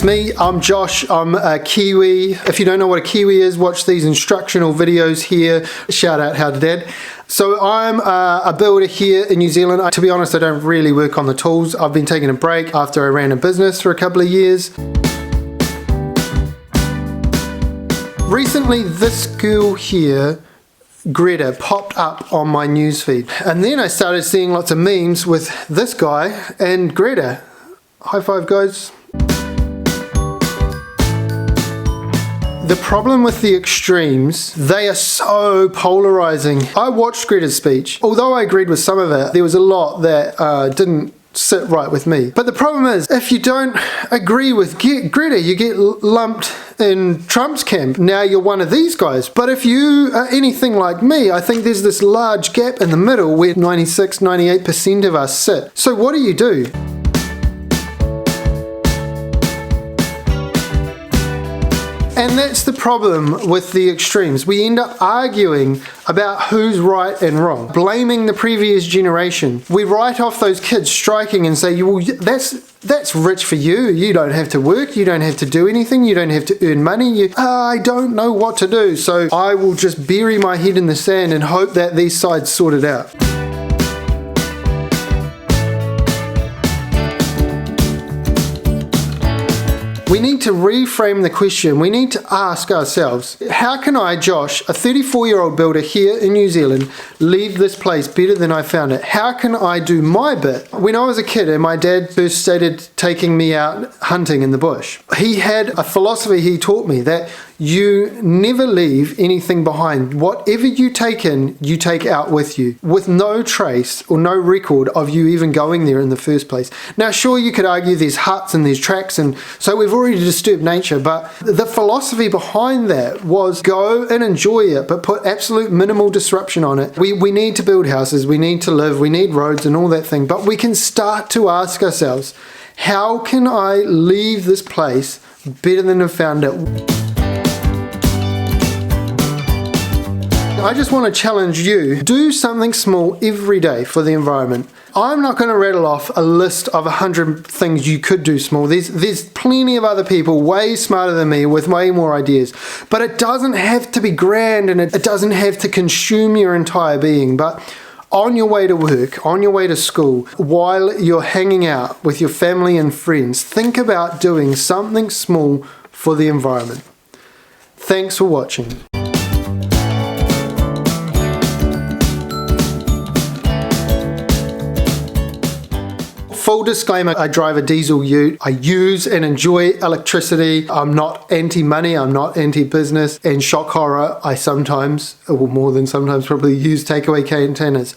that's me. I'm Josh. I'm a Kiwi. If you don't know what a Kiwi is, watch these instructional videos here. Shout out How to Dad. So I'm a builder here in New Zealand. To be honest, I don't really work on the tools. I've been taking a break after I ran a business for a couple of years. Recently, this girl here, Greta, popped up on my newsfeed. And then I started seeing lots of memes with this guy and Greta. High five, guys. The problem with the extremes, they are so polarizing. I watched Greta's speech. Although I agreed with some of it, there was a lot that didn't sit right with me. But the problem is, if you don't agree with Greta, you get lumped in Trump's camp. Now you're one of these guys. But if you are anything like me, I think there's this large gap in the middle where 96, 98% of us sit. So what do? And that's the problem with the extremes. We end up arguing about who's right and wrong, blaming the previous generation. We write off those kids striking and say, well, that's rich for you. You don't have to work. You don't have to do anything. You don't have to earn money. I don't know what to do. So I will just bury my head in the sand and hope that these sides sort it out. We need to reframe the question. We need to ask ourselves, how can I, Josh, a 34-year-old builder here in New Zealand, leave this place better than I found it? How can I do my bit? When I was a kid and my dad first started taking me out hunting in the bush, he had a philosophy he taught me that you never leave anything behind. Whatever you take in, you take out with you, with no trace or no record of you even going there in the first place. Now, sure, you could argue there's huts and there's tracks, and so we've already disturbed nature, but the philosophy behind that was go and enjoy it, but put absolute minimal disruption on it. We need to build houses, we need to live, we need roads and all that thing, but we can start to ask ourselves, how can I leave this place better than I found it? I just want to challenge you, do something small every day for the environment. I'm not going to rattle off a list of 100 things you could do small. There's plenty of other people way smarter than me with way more ideas. But it doesn't have to be grand, and it doesn't have to consume your entire being. But on your way to work, on your way to school, while you're hanging out with your family and friends, think about doing something small for the environment. Thanks for watching. Full disclaimer, I drive a diesel ute. I use and enjoy electricity. I'm not anti-money, I'm not anti-business. And shock horror, I sometimes, or more than sometimes, probably use takeaway containers.